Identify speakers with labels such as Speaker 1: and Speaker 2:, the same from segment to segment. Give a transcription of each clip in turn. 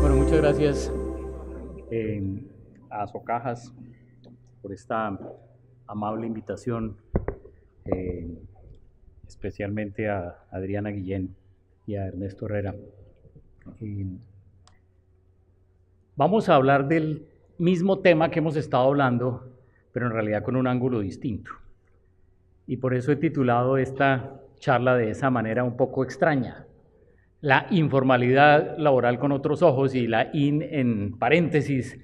Speaker 1: Bueno, muchas gracias a Socajas por esta amable invitación, especialmente a Adriana Guillén y a Ernesto Herrera. Vamos a hablar del mismo tema que hemos estado hablando, pero en realidad con un ángulo distinto. Y por eso he titulado esta charla de esa manera un poco extraña: la informalidad laboral con otros ojos, y la en paréntesis,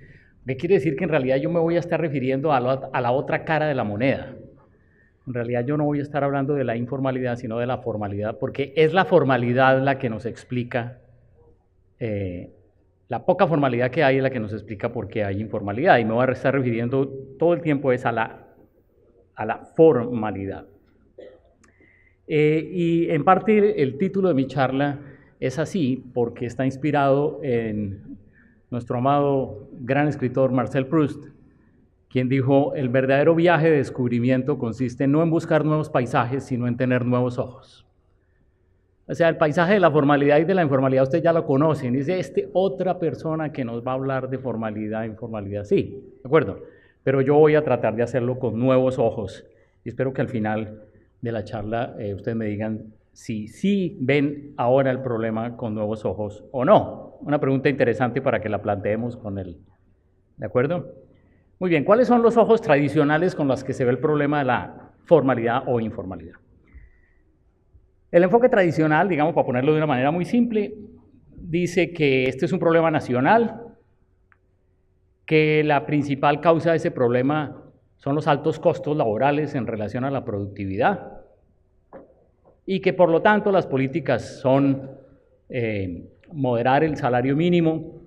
Speaker 1: que quiere decir que en realidad yo me voy a estar refiriendo a la otra cara de la moneda. En realidad yo no voy a estar hablando de la informalidad, sino de la formalidad, porque es la formalidad la que nos explica, la poca formalidad que hay es la que nos explica por qué hay informalidad, y me voy a estar refiriendo todo el tiempo a la formalidad. Y en parte el título de mi charla es así porque está inspirado en nuestro amado gran escritor Marcel Proust, quien dijo: el verdadero viaje de descubrimiento consiste no en buscar nuevos paisajes, sino en tener nuevos ojos. O sea, el paisaje de la formalidad y de la informalidad usted ya lo conocen. Dice, otra persona que nos va a hablar de formalidad e informalidad. Sí, de acuerdo, pero yo voy a tratar de hacerlo con nuevos ojos, y espero que al final de la charla ustedes me digan si sí ven ahora el problema con nuevos ojos o no. Una pregunta interesante para que la planteemos con él. ¿De acuerdo? Muy bien, ¿cuáles son los ojos tradicionales con los que se ve el problema de la formalidad o informalidad? El enfoque tradicional, digamos, para ponerlo de una manera muy simple, dice que este es un problema nacional, que la principal causa de ese problema son los altos costos laborales en relación a la productividad, y que por lo tanto las políticas son moderar el salario mínimo,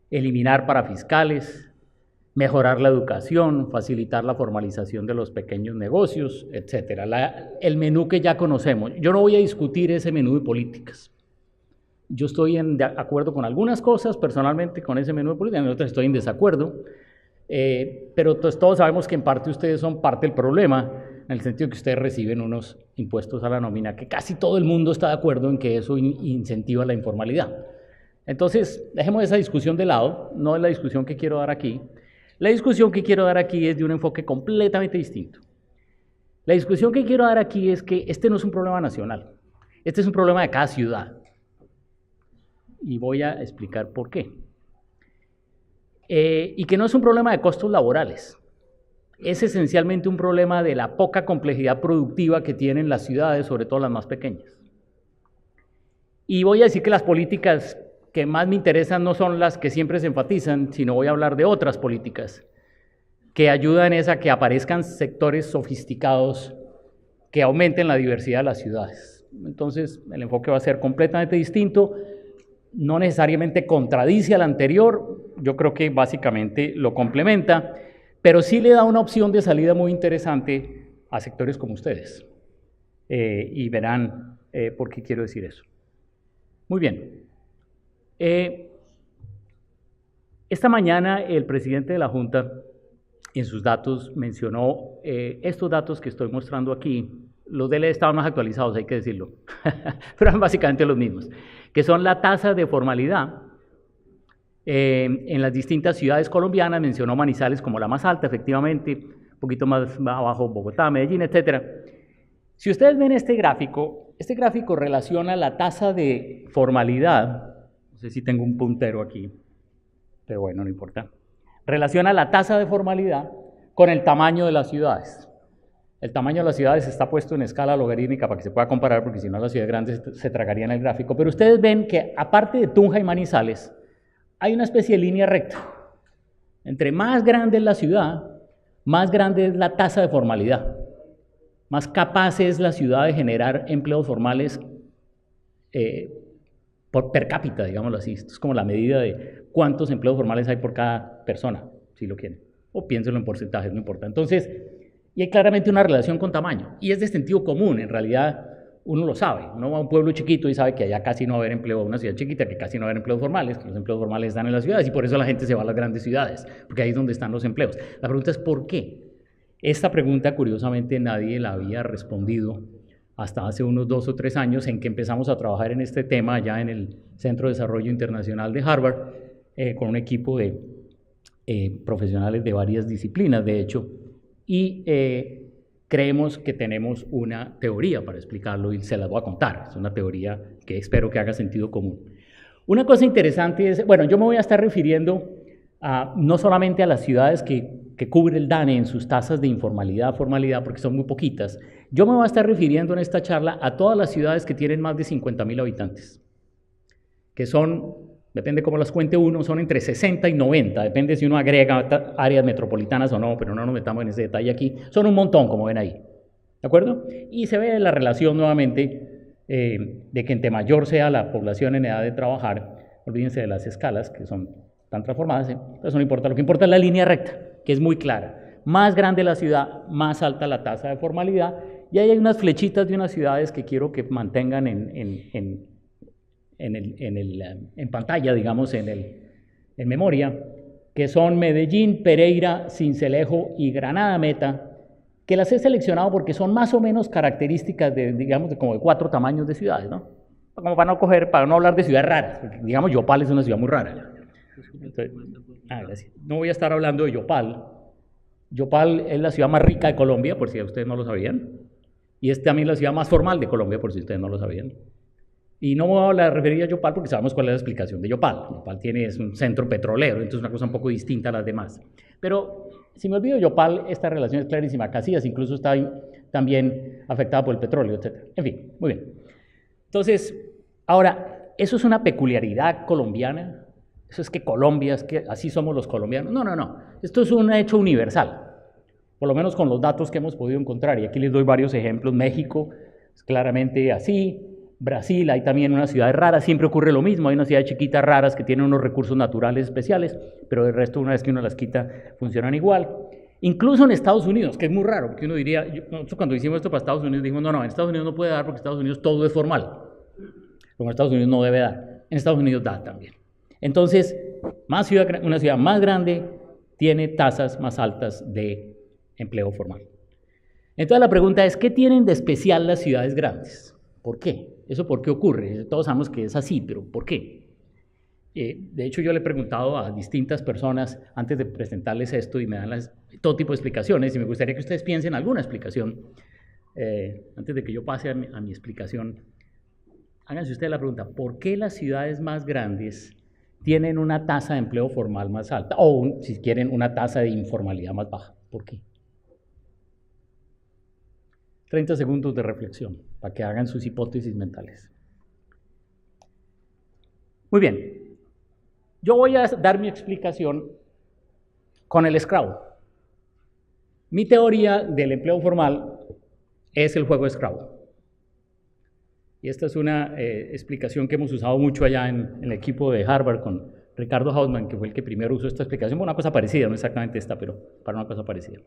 Speaker 1: eliminar parafiscales, mejorar la educación, facilitar la formalización de los pequeños negocios, etc. El menú que ya conocemos. Yo no voy a discutir ese menú de políticas. Yo estoy de acuerdo con algunas cosas personalmente con ese menú de políticas, en otras estoy en desacuerdo, pero todos sabemos que en parte ustedes son parte del problema, en el sentido que ustedes reciben unos impuestos a la nómina que casi todo el mundo está de acuerdo en que eso incentiva la informalidad. Entonces, dejemos esa discusión de lado, no es la discusión que quiero dar aquí. La discusión que quiero dar aquí es de un enfoque completamente distinto. La discusión que quiero dar aquí es que este no es un problema nacional, este es un problema de cada ciudad. Y voy a explicar por qué. Y que no es un problema de costos laborales, es esencialmente un problema de la poca complejidad productiva que tienen las ciudades, sobre todo las más pequeñas. Y voy a decir que las políticas que más me interesan no son las que siempre se enfatizan, sino voy a hablar de otras políticas que ayudan a que aparezcan sectores sofisticados que aumenten la diversidad de las ciudades. Entonces, el enfoque va a ser completamente distinto, no necesariamente contradice al anterior, yo creo que básicamente lo complementa, pero sí le da una opción de salida muy interesante a sectores como ustedes. Y verán por qué quiero decir eso. Muy bien. Esta mañana el presidente de la Junta en sus datos mencionó estos datos que estoy mostrando aquí. Los de él estaban más actualizados, hay que decirlo, pero eran básicamente los mismos, que son la tasa de formalidad en las distintas ciudades colombianas. Mencionó Manizales como la más alta, efectivamente, un poquito más abajo Bogotá, Medellín, etc. Si ustedes ven este gráfico relaciona la tasa de formalidad, no sé si tengo un puntero aquí, pero bueno, no importa, relaciona la tasa de formalidad con el tamaño de las ciudades. El tamaño de las ciudades está puesto en escala logarítmica para que se pueda comparar, porque si no las ciudades grandes se tragarían el gráfico, pero ustedes ven que aparte de Tunja y Manizales, hay una especie de línea recta. Entre más grande es la ciudad, más grande es la tasa de formalidad. Más capaz es la ciudad de generar empleos formales per cápita, digámoslo así. Esto es como la medida de cuántos empleos formales hay por cada persona, si lo quieren. O piénsenlo en porcentajes, no importa. Entonces, y hay claramente una relación con tamaño. Y es de sentido común, en realidad. uno lo sabe, uno va a un pueblo chiquito y sabe que allá casi no va a haber empleo, a una ciudad chiquita que casi no va a haber empleos formales, que los empleos formales están en las ciudades y por eso la gente se va a las grandes ciudades, porque ahí es donde están los empleos. La pregunta es ¿por qué? Esta pregunta, curiosamente, nadie la había respondido hasta hace unos 2 o 3 años en que empezamos a trabajar en este tema allá en el Centro de Desarrollo Internacional de Harvard, con un equipo de profesionales de varias disciplinas, de hecho, y creemos que tenemos una teoría para explicarlo y se las voy a contar. Es una teoría que espero que haga sentido común. Una cosa interesante es, bueno, yo me voy a estar refiriendo no solamente a las ciudades que cubre el DANE en sus tasas de informalidad, formalidad, porque son muy poquitas. Yo me voy a estar refiriendo en esta charla a todas las ciudades que tienen más de 50.000 habitantes, que son, depende cómo las cuente uno, son entre 60 y 90, depende si uno agrega áreas metropolitanas o no, pero no nos metamos en ese detalle aquí. Son un montón, como ven ahí, ¿de acuerdo? Y se ve la relación nuevamente de que entre mayor sea la población en edad de trabajar, olvídense de las escalas, que están transformadas, pero eso no importa, lo que importa es la línea recta, que es muy clara. Más grande la ciudad, más alta la tasa de formalidad, y ahí hay unas flechitas de unas ciudades que quiero que mantengan en pantalla, digamos, en memoria, que son Medellín, Pereira, Sincelejo y Granada Meta, que las he seleccionado porque son más o menos características de, digamos, de como de 4 tamaños de ciudades, ¿no? Como para no hablar de ciudades raras, porque, digamos, Yopal es una ciudad muy rara. Entonces, gracias. No voy a estar hablando de Yopal. Yopal es la ciudad más rica de Colombia, por si ustedes no lo sabían, y es también la ciudad más formal de Colombia, por si ustedes no lo sabían. Y no voy a referir a Yopal porque sabemos cuál es la explicación de Yopal. Yopal es un centro petrolero, entonces es una cosa un poco distinta a las demás. Pero si me olvido Yopal, esta relación es clarísima. Casillas incluso está también afectada por el petróleo, etc. En fin, muy bien. Entonces, ahora, ¿eso es una peculiaridad colombiana? ¿Eso es que Colombia, es que así somos los colombianos? No, no, no. Esto es un hecho universal, por lo menos con los datos que hemos podido encontrar. Y aquí les doy varios ejemplos. México es claramente así. Brasil, hay también unas ciudades raras, siempre ocurre lo mismo, hay unas ciudades chiquitas raras que tienen unos recursos naturales especiales, pero el resto, una vez que uno las quita, funcionan igual. Incluso en Estados Unidos, que es muy raro, porque uno diría, nosotros cuando hicimos esto para Estados Unidos, dijimos, no, en Estados Unidos no puede dar porque en Estados Unidos todo es formal. Como en Estados Unidos no debe dar, en Estados Unidos da también. Entonces, una ciudad más grande tiene tasas más altas de empleo formal. Entonces la pregunta es, ¿qué tienen de especial las ciudades grandes? ¿Por qué? ¿Eso por qué ocurre? Todos sabemos que es así, pero ¿por qué? De hecho, yo le he preguntado a distintas personas antes de presentarles esto y me dan todo tipo de explicaciones y me gustaría que ustedes piensen alguna explicación. Antes de que yo pase a mi explicación, háganse ustedes la pregunta, ¿por qué las ciudades más grandes tienen una tasa de empleo formal más alta? O, si quieren, una tasa de informalidad más baja. ¿Por qué? 30 segundos de reflexión para que hagan sus hipótesis mentales. Muy bien, yo voy a dar mi explicación con el Scrabble. Mi teoría del empleo formal es el juego Scrabble. Y esta es una explicación que hemos usado mucho allá en el equipo de Harvard con Ricardo Hausman, que fue el que primero usó esta explicación, una cosa parecida, no exactamente esta, pero para una cosa parecida.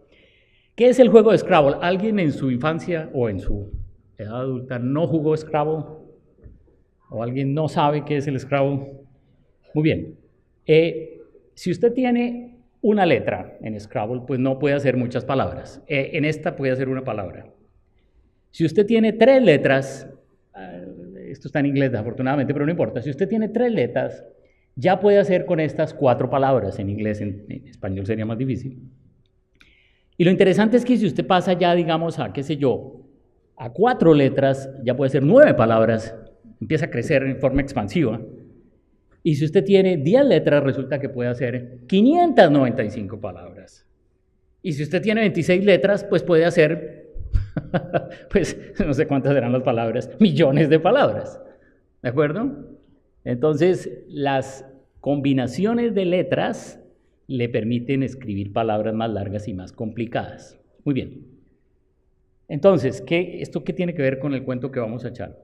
Speaker 1: ¿Qué es el juego de Scrabble? ¿Alguien en su infancia o en su edad adulta no jugó Scrabble? ¿O alguien no sabe qué es el Scrabble? Muy bien. Si usted tiene una letra en Scrabble, pues no puede hacer muchas palabras. En esta puede hacer una palabra. Si usted tiene 3 letras, esto está en inglés desafortunadamente, pero no importa. Si usted tiene 3 letras, ya puede hacer con estas 4 palabras. En inglés, en español sería más difícil. Y lo interesante es que si usted pasa ya, digamos, a, qué sé yo, a 4 letras, ya puede ser 9 palabras, empieza a crecer en forma expansiva. Y si usted tiene 10 letras, resulta que puede hacer 595 palabras. Y si usted tiene 26 letras, pues puede hacer, pues no sé cuántas serán las palabras, millones de palabras. ¿De acuerdo? Entonces, las combinaciones de letras le permiten escribir palabras más largas y más complicadas. Muy bien. Entonces, ¿esto qué tiene que ver con el cuento que vamos a echar?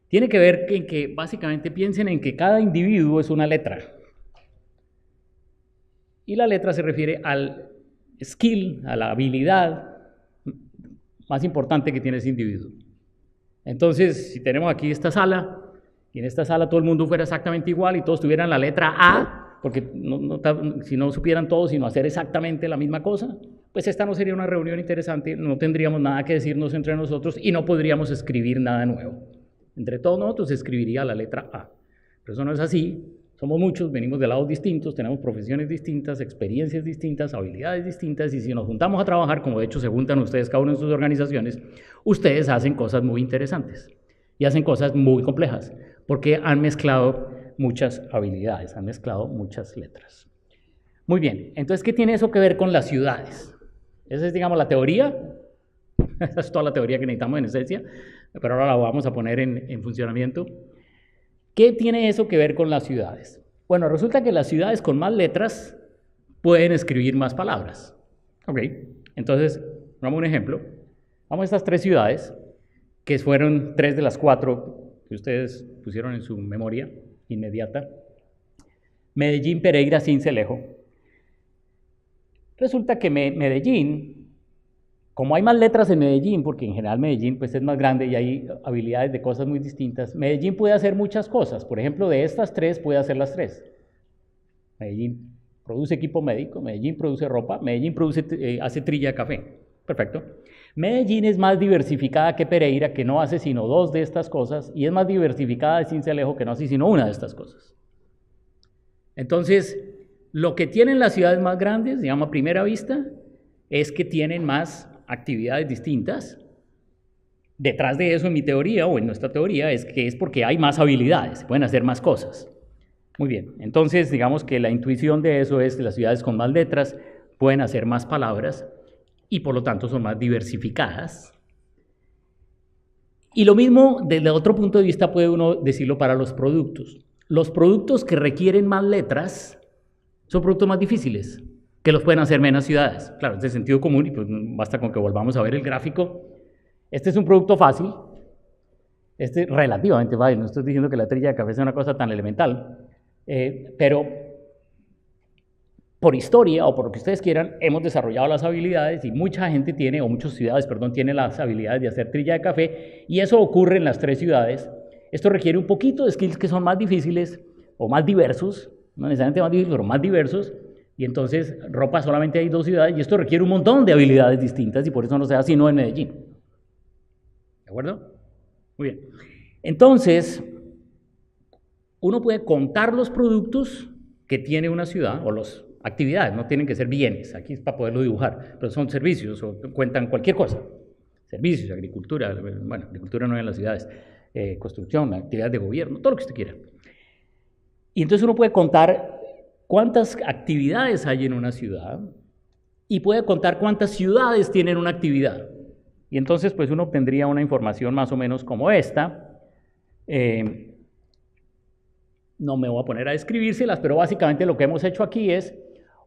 Speaker 1: Tiene que ver en que básicamente piensen en que cada individuo es una letra. Y la letra se refiere al skill, a la habilidad más importante que tiene ese individuo. Entonces, si tenemos aquí esta sala, y en esta sala todo el mundo fuera exactamente igual y todos tuvieran la letra A, porque si no supieran todos, sino hacer exactamente la misma cosa, pues esta no sería una reunión interesante, no tendríamos nada que decirnos entre nosotros y no podríamos escribir nada nuevo. Entre todos nosotros se escribiría la letra A. Pero eso no es así. Somos muchos, venimos de lados distintos, tenemos profesiones distintas, experiencias distintas, habilidades distintas, y si nos juntamos a trabajar, como de hecho se juntan ustedes cada uno en sus organizaciones, ustedes hacen cosas muy interesantes y hacen cosas muy complejas, porque han mezclado muchas habilidades, han mezclado muchas letras. Muy bien, entonces, ¿qué tiene eso que ver con las ciudades? Esa es, digamos, la teoría. Esa es toda la teoría que necesitamos en esencia, pero ahora la vamos a poner en funcionamiento. ¿Qué tiene eso que ver con las ciudades? Bueno, resulta que las ciudades con más letras pueden escribir más palabras. Ok, entonces, vamos a un ejemplo. Vamos a estas 3 ciudades, que fueron 3 de las 4 que ustedes pusieron en su memoria inmediata. Medellín, Pereira, Sincelejo. Resulta que Medellín, como hay más letras en Medellín, porque en general Medellín pues, es más grande y hay habilidades de cosas muy distintas, Medellín puede hacer muchas cosas. Por ejemplo, de estas 3 puede hacer las 3. Medellín produce equipo médico, Medellín produce ropa, Medellín hace trilla de café. Perfecto. Medellín es más diversificada que Pereira, que no hace sino 2 de estas cosas, y es más diversificada de Sincelejo, que no hace sino 1 de estas cosas. Entonces, lo que tienen las ciudades más grandes, digamos a primera vista, es que tienen más actividades distintas. Detrás de eso, en mi teoría o en nuestra teoría, es que es porque hay más habilidades, se pueden hacer más cosas. Muy bien, entonces digamos que la intuición de eso es que las ciudades con más letras pueden hacer más palabras y por lo tanto son más diversificadas. Y lo mismo desde otro punto de vista puede uno decirlo para los productos. Los productos que requieren más letras son productos más difíciles, que los pueden hacer menos ciudades. Claro, es de sentido común y pues basta con que volvamos a ver el gráfico. Este es un producto fácil, este relativamente fácil, no estoy diciendo que la trilla de café sea una cosa tan elemental, pero por historia o por lo que ustedes quieran, hemos desarrollado las habilidades y mucha gente tiene, o muchas ciudades, perdón, tienen las habilidades de hacer trilla de café y eso ocurre en las 3 ciudades. Esto requiere un poquito de skills que son más difíciles o más diversos, no necesariamente más difíciles, pero más diversos. Y entonces, ropa solamente hay 2 ciudades y esto requiere un montón de habilidades distintas y por eso no se hace sino en Medellín. ¿De acuerdo? Muy bien. Entonces, uno puede contar los productos que tiene una ciudad o las actividades, no tienen que ser bienes, aquí es para poderlo dibujar, pero son servicios o cuentan cualquier cosa. Servicios, agricultura, bueno, agricultura no en las ciudades, construcción, actividades de gobierno, todo lo que usted quiera. Y entonces uno puede contar cuántas actividades hay en una ciudad y puede contar cuántas ciudades tienen una actividad. Y entonces pues uno obtendría una información más o menos como esta. No me voy a poner a describírselas, pero básicamente lo que hemos hecho aquí es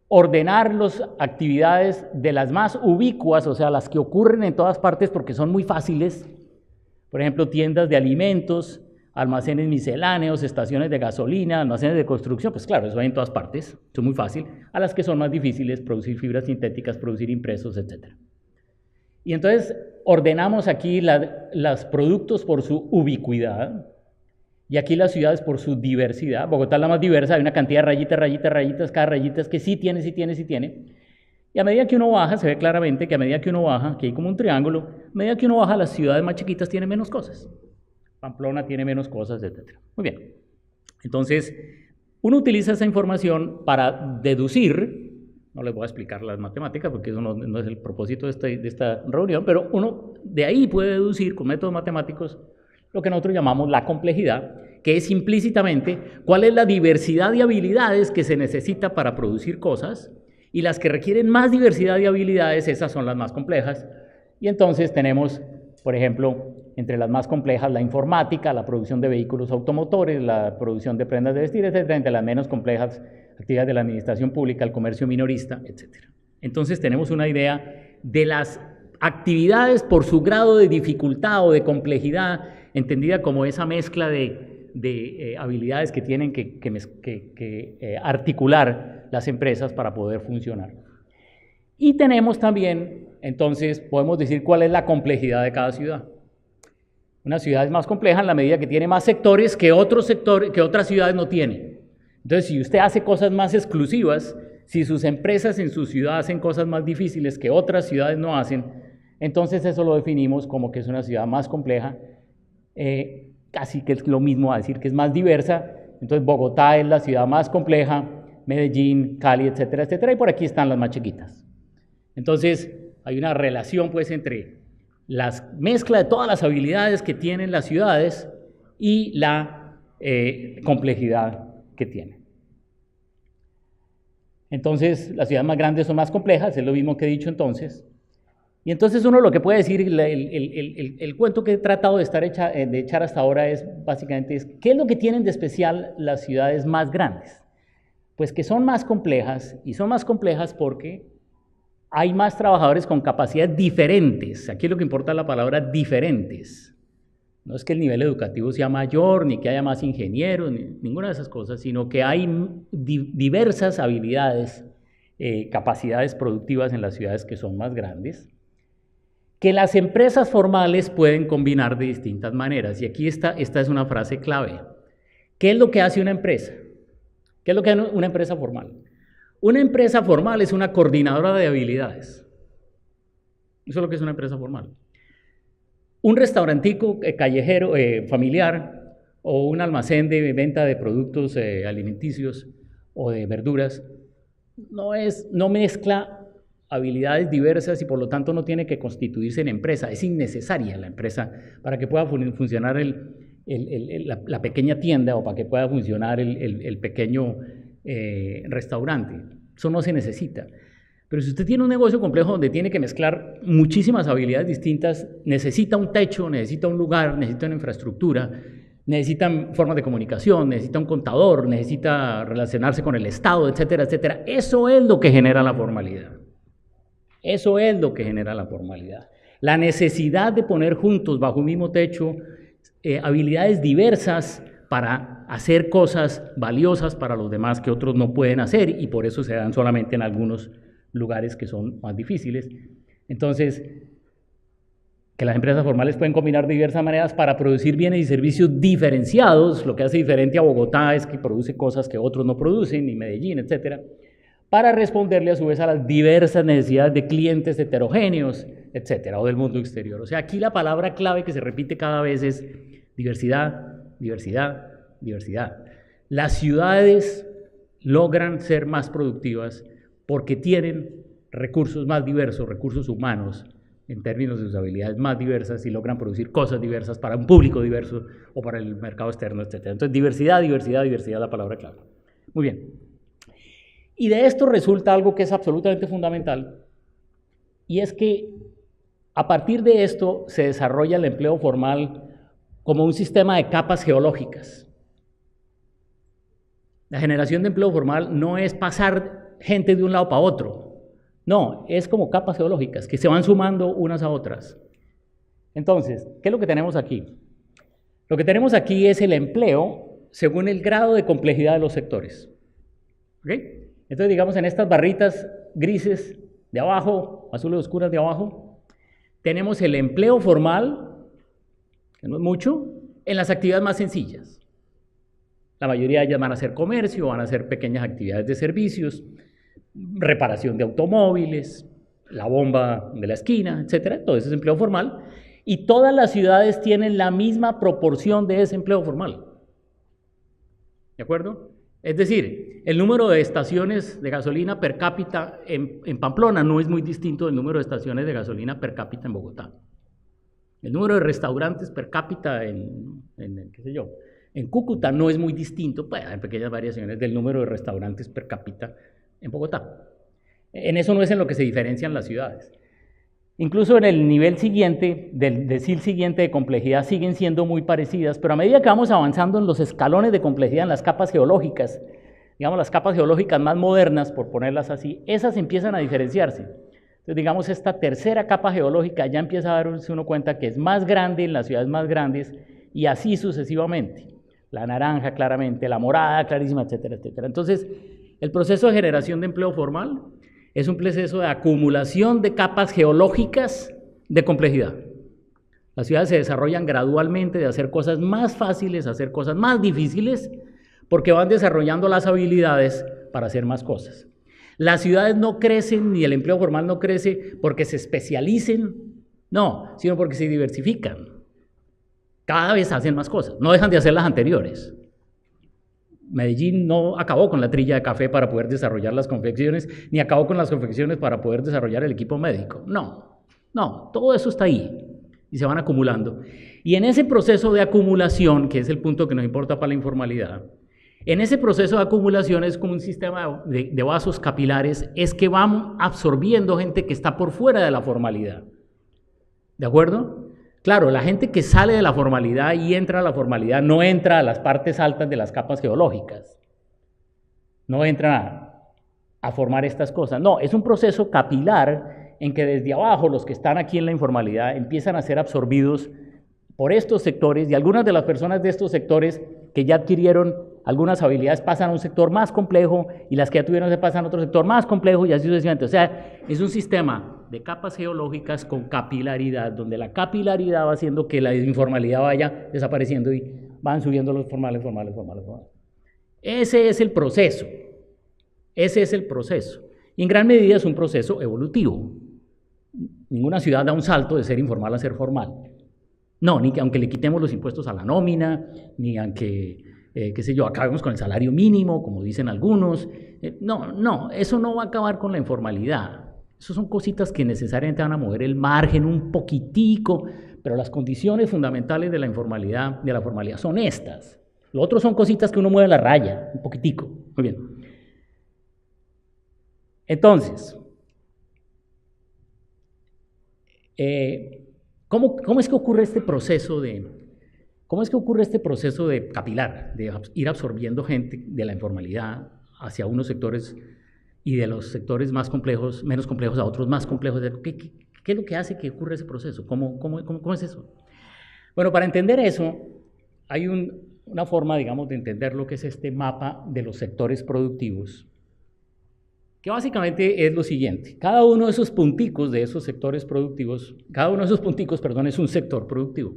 Speaker 1: ordenar las actividades de las más ubicuas, o sea, las que ocurren en todas partes porque son muy fáciles. Por ejemplo, tiendas de alimentos, almacenes misceláneos, estaciones de gasolina, almacenes de construcción, pues claro, eso hay en todas partes, eso es muy fácil, a las que son más difíciles, producir fibras sintéticas, producir impresos, etc. Y entonces ordenamos aquí los productos por su ubicuidad y aquí las ciudades por su diversidad. Bogotá es la más diversa, hay una cantidad de rayitas, rayitas, rayitas, cada rayita es que sí tiene, sí tiene, sí tiene. Y a medida que uno baja, se ve claramente que a medida que uno baja, aquí hay como un triángulo, a medida que uno baja, las ciudades más chiquitas tienen menos cosas. Pamplona tiene menos cosas, etc. Muy bien. Entonces, uno utiliza esa información para deducir, no les voy a explicar las matemáticas porque eso no es el propósito de esta reunión, pero uno de ahí puede deducir con métodos matemáticos lo que nosotros llamamos la complejidad, que es implícitamente cuál es la diversidad de habilidades que se necesita para producir cosas, y las que requieren más diversidad de habilidades, esas son las más complejas. Y entonces tenemos, por ejemplo, entre las más complejas, la informática, la producción de vehículos automotores, la producción de prendas de vestir, etc., entre las menos complejas, actividades de la administración pública, el comercio minorista, etc. Entonces tenemos una idea de las actividades por su grado de dificultad o de complejidad, entendida como esa mezcla de habilidades que tienen que articular las empresas para poder funcionar. Y tenemos también, entonces, podemos decir cuál es la complejidad de cada ciudad. Una ciudad es más compleja en la medida que tiene más sectores que otros sectores que otras ciudades no tienen. Entonces, si usted hace cosas más exclusivas, si sus empresas en su ciudad hacen cosas más difíciles que otras ciudades no hacen, entonces eso lo definimos como que es una ciudad más compleja, casi que es lo mismo a decir que es más diversa. Entonces, Bogotá es la ciudad más compleja, Medellín, Cali, etcétera, etcétera, y por aquí están las más chiquitas. Entonces, hay una relación pues entre la mezcla de todas las habilidades que tienen las ciudades y la complejidad que tienen. Entonces, las ciudades más grandes son más complejas, es lo mismo que he dicho entonces. Y entonces uno lo que puede decir, el cuento que he tratado de echar hasta ahora es básicamente, ¿qué es lo que tienen de especial las ciudades más grandes? Pues que son más complejas, y son más complejas porque hay más trabajadores con capacidades diferentes. Aquí lo que importa es la palabra diferentes. No es que el nivel educativo sea mayor, ni que haya más ingenieros, ni ninguna de esas cosas, sino que hay diversas habilidades, capacidades productivas en las ciudades que son más grandes, que las empresas formales pueden combinar de distintas maneras. Y aquí esta es una frase clave. ¿Qué es lo que hace una empresa? ¿Qué es lo que hace una empresa formal? Una empresa formal es una coordinadora de habilidades. Eso es lo que es una empresa formal. Un restaurantico callejero, familiar, o un almacén de venta de productos alimenticios o de verduras, no mezcla habilidades diversas y por lo tanto no tiene que constituirse en empresa. Es innecesaria la empresa para que pueda funcionar la pequeña tienda o para que pueda funcionar el pequeño restaurante. Eso no se necesita. Pero si usted tiene un negocio complejo donde tiene que mezclar muchísimas habilidades distintas, necesita un techo, necesita un lugar, necesita una infraestructura, necesita formas de comunicación, necesita un contador, necesita relacionarse con el Estado, etcétera, etcétera. Eso es lo que genera la formalidad. Eso es lo que genera la formalidad. La necesidad de poner juntos bajo un mismo techo habilidades diversas para hacer cosas valiosas para los demás que otros no pueden hacer y por eso se dan solamente en algunos lugares que son más difíciles. Entonces, que las empresas formales pueden combinar de diversas maneras para producir bienes y servicios diferenciados. Lo que hace diferente a Bogotá es que produce cosas que otros no producen, ni Medellín, etcétera, para responderle a su vez a las diversas necesidades de clientes heterogéneos, etcétera, o del mundo exterior. O sea, aquí la palabra clave que se repite cada vez es diversidad, diversidad, diversidad. Las ciudades logran ser más productivas porque tienen recursos más diversos, recursos humanos, en términos de sus habilidades más diversas y logran producir cosas diversas para un público diverso o para el mercado externo, etc. Entonces, diversidad, diversidad, diversidad, la palabra clave. Muy bien. Y de esto resulta algo que es absolutamente fundamental, y es que a partir de esto se desarrolla el empleo formal como un sistema de capas geológicas. La generación de empleo formal no es pasar gente de un lado para otro, no, es como capas geológicas que se van sumando unas a otras. Entonces, ¿qué es lo que tenemos aquí? Lo que tenemos aquí es el empleo según el grado de complejidad de los sectores. ¿Ok? Entonces, digamos, en estas barritas grises de abajo, azules oscuras de abajo, tenemos el empleo formal, que no es mucho, en las actividades más sencillas. La mayoría de ellas van a ser comercio, van a ser pequeñas actividades de servicios, reparación de automóviles, la bomba de la esquina, etcétera. Todo eso es empleo formal. Y todas las ciudades tienen la misma proporción de ese empleo formal. ¿De acuerdo? Es decir, el número de estaciones de gasolina per cápita en Pamplona no es muy distinto del número de estaciones de gasolina per cápita en Bogotá. El número de restaurantes per cápita en Cúcuta no es muy distinto, pues hay pequeñas variaciones del número de restaurantes per cápita en Bogotá. En eso no es en lo que se diferencian las ciudades. Incluso en el nivel siguiente, del decil siguiente de complejidad, siguen siendo muy parecidas, pero a medida que vamos avanzando en los escalones de complejidad, en las capas geológicas, digamos las capas geológicas más modernas, por ponerlas así, esas empiezan a diferenciarse. Entonces, digamos, esta tercera capa geológica ya empieza a darse uno cuenta que es más grande en las ciudades más grandes y así sucesivamente. La naranja claramente, la morada clarísima, etcétera, etcétera. Entonces, el proceso de generación de empleo formal es un proceso de acumulación de capas geológicas de complejidad. Las ciudades se desarrollan gradualmente de hacer cosas más fáciles a hacer cosas más difíciles porque van desarrollando las habilidades para hacer más cosas. Las ciudades no crecen ni el empleo formal no crece porque se especialicen, no, sino porque se diversifican. Cada vez hacen más cosas, no dejan de hacer las anteriores. Medellín no acabó con la trilla de café para poder desarrollar las confecciones, ni acabó con las confecciones para poder desarrollar el equipo médico. No, todo eso está ahí y se van acumulando. Y en ese proceso de acumulación, que es el punto que nos importa para la informalidad, en ese proceso de acumulación es como un sistema de vasos capilares, es que van absorbiendo gente que está por fuera de la formalidad. ¿De acuerdo? Claro, la gente que sale de la formalidad y entra a la formalidad no entra a las partes altas de las capas geológicas. No entra a formar estas cosas. No, es un proceso capilar en que desde abajo los que están aquí en la informalidad empiezan a ser absorbidos por estos sectores y algunas de las personas de estos sectores que ya adquirieron algunas habilidades pasan a un sector más complejo y las que ya tuvieron se pasan a otro sector más complejo y así sucesivamente. O sea, es un sistema de capas geológicas con capilaridad, donde la capilaridad va haciendo que la informalidad vaya desapareciendo y van subiendo los formales. Ese es el proceso. Ese es el proceso. Y en gran medida es un proceso evolutivo. Ninguna ciudad da un salto de ser informal a ser formal. No, ni que aunque le quitemos los impuestos a la nómina, ni aunque, acabemos con el salario mínimo, como dicen algunos. No, eso no va a acabar con la informalidad. Eso son cositas que necesariamente van a mover el margen un poquitico, pero las condiciones fundamentales de la formalidad son estas. Lo otro son cositas que uno mueve la raya, un poquitico. Muy bien. Entonces, ¿cómo es que ocurre este proceso de capilar, de ir absorbiendo gente de la informalidad hacia unos sectores y de los sectores más complejos, menos complejos a otros más complejos? ¿Qué es lo que hace que ocurra ese proceso? ¿Cómo es eso? Bueno, para entender eso, hay una forma, digamos, de entender lo que es este mapa de los sectores productivos, que básicamente es lo siguiente. Cada uno de esos punticos de esos sectores productivos, es un sector productivo.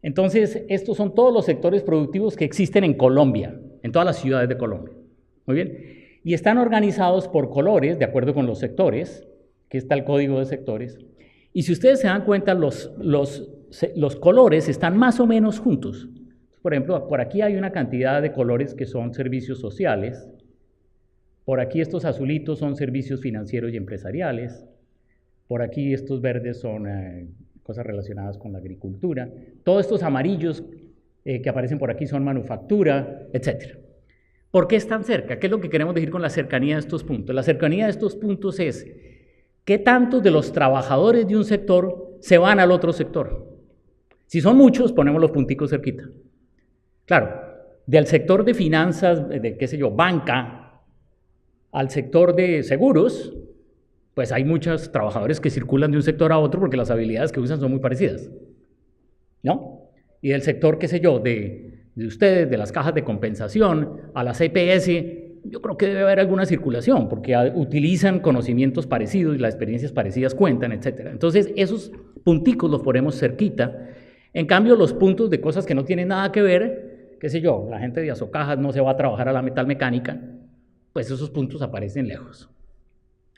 Speaker 1: Entonces, estos son todos los sectores productivos que existen en Colombia, en todas las ciudades de Colombia. Muy bien. Y están organizados por colores, de acuerdo con los sectores, que está el código de sectores. Y si ustedes se dan cuenta, los colores están más o menos juntos. Por ejemplo, por aquí hay una cantidad de colores que son servicios sociales. Por aquí estos azulitos son servicios financieros y empresariales. Por aquí estos verdes son cosas relacionadas con la agricultura. Todos estos amarillos que aparecen por aquí son manufactura, etc. ¿Por qué están cerca? ¿Qué es lo que queremos decir con la cercanía de estos puntos? La cercanía de estos puntos es qué tantos de los trabajadores de un sector se van al otro sector. Si son muchos, ponemos los punticos cerquita. Claro, del sector de finanzas, banca, al sector de seguros, pues hay muchos trabajadores que circulan de un sector a otro porque las habilidades que usan son muy parecidas, ¿no? Y del sector, de ustedes, de las cajas de compensación, a las EPS, yo creo que debe haber alguna circulación porque utilizan conocimientos parecidos y las experiencias parecidas cuentan, etc. Entonces, esos punticos los ponemos cerquita. En cambio, los puntos de cosas que no tienen nada que ver, la gente de Azocajas no se va a trabajar a la metalmecánica, pues esos puntos aparecen lejos.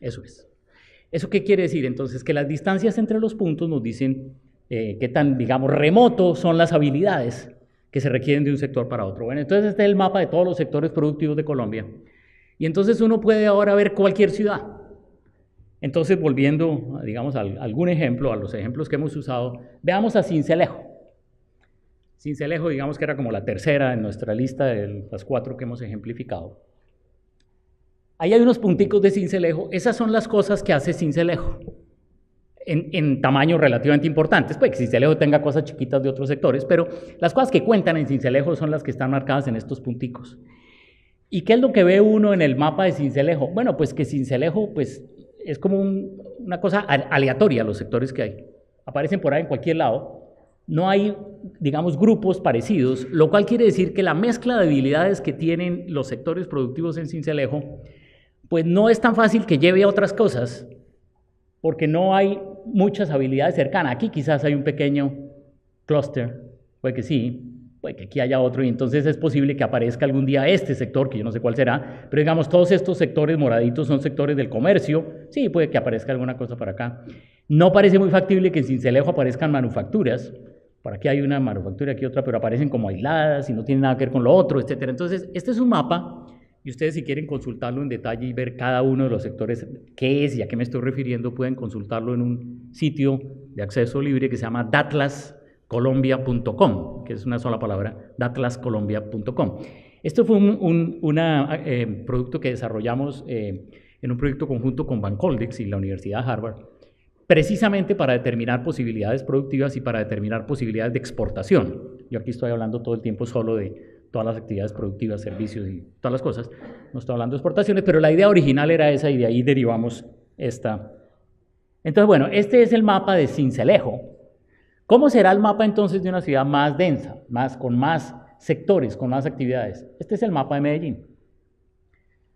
Speaker 1: Eso es. ¿Eso qué quiere decir? Entonces, que las distancias entre los puntos nos dicen qué tan, remotos son las habilidades que se requieren de un sector para otro. Bueno, entonces este es el mapa de todos los sectores productivos de Colombia. Y entonces uno puede ahora ver cualquier ciudad. Entonces, volviendo, a algún ejemplo, a los ejemplos que hemos usado, veamos a Sincelejo. Sincelejo, que era como la tercera en nuestra lista de las 4 que hemos ejemplificado. Ahí hay unos punticos de Sincelejo. Esas son las cosas que hace Sincelejo en tamaños relativamente importantes. Pues que Sincelejo tenga cosas chiquitas de otros sectores, pero las cosas que cuentan en Sincelejo son las que están marcadas en estos punticos. ¿Y qué es lo que ve uno en el mapa de Sincelejo? Bueno, pues que Sincelejo es como una cosa aleatoria los sectores que hay. Aparecen por ahí en cualquier lado. No hay, grupos parecidos, lo cual quiere decir que la mezcla de habilidades que tienen los sectores productivos en Sincelejo pues no es tan fácil que lleve a otras cosas, porque no hay, muchas habilidades cercanas. Aquí quizás hay un pequeño clúster, puede que sí, puede que aquí haya otro, y entonces es posible que aparezca algún día este sector, que yo no sé cuál será, pero digamos, todos estos sectores moraditos son sectores del comercio, sí, puede que aparezca alguna cosa para acá. No parece muy factible que en Sincelejo aparezcan manufacturas, por aquí hay una manufactura, aquí otra, pero aparecen como aisladas y no tienen nada que ver con lo otro, etcétera. Entonces, este es un mapa, y ustedes si quieren consultarlo en detalle y ver cada uno de los sectores, qué es y a qué me estoy refiriendo, pueden consultarlo en un sitio de acceso libre que se llama datlascolombia.com, que es una sola palabra, datlascolombia.com. Esto fue un producto que desarrollamos en un proyecto conjunto con Bancoldex y la Universidad de Harvard, precisamente para determinar posibilidades productivas y para determinar posibilidades de exportación. Yo aquí estoy hablando todo el tiempo solo de todas las actividades productivas, servicios y todas las cosas. No estoy hablando de exportaciones, pero la idea original era esa y de ahí derivamos esta. Entonces, bueno, este es el mapa de Sincelejo. ¿Cómo será el mapa entonces de una ciudad más densa, con más sectores, con más actividades? Este es el mapa de Medellín.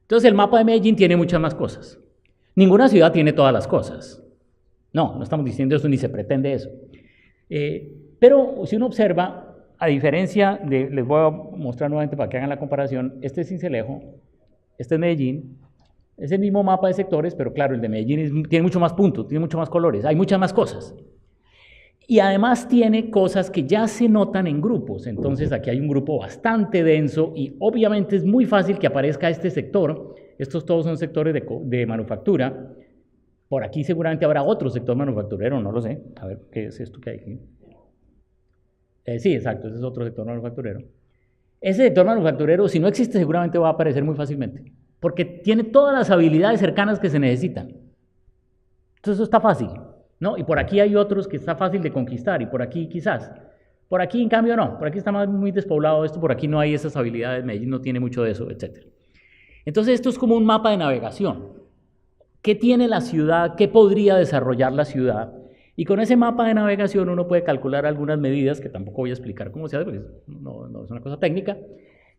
Speaker 1: Entonces, el mapa de Medellín tiene muchas más cosas. Ninguna ciudad tiene todas las cosas. No estamos diciendo eso ni se pretende eso. Pero si uno observa, a diferencia de, les voy a mostrar nuevamente para que hagan la comparación, este es Sincelejo, este es Medellín, es el mismo mapa de sectores, pero claro, el de Medellín tiene mucho más puntos, tiene mucho más colores, hay muchas más cosas. Y además tiene cosas que ya se notan en grupos, entonces aquí hay un grupo bastante denso y obviamente es muy fácil que aparezca este sector, estos todos son sectores de manufactura. Por aquí seguramente habrá otro sector manufacturero, no lo sé. A ver, ¿qué es esto que hay aquí? Sí, exacto, ese es otro sector manufacturero. Ese sector manufacturero, si no existe, seguramente va a aparecer muy fácilmente, porque tiene todas las habilidades cercanas que se necesitan. Entonces eso está fácil, ¿no? Y por aquí hay otros que está fácil de conquistar, y por aquí quizás. Por aquí, en cambio, no. Por aquí está muy despoblado esto, por aquí no hay esas habilidades, Medellín no tiene mucho de eso, etc. Entonces esto es como un mapa de navegación. ¿Qué tiene la ciudad? ¿Qué podría desarrollar la ciudad? Y con ese mapa de navegación uno puede calcular algunas medidas, que tampoco voy a explicar cómo se hace, porque no es una cosa técnica,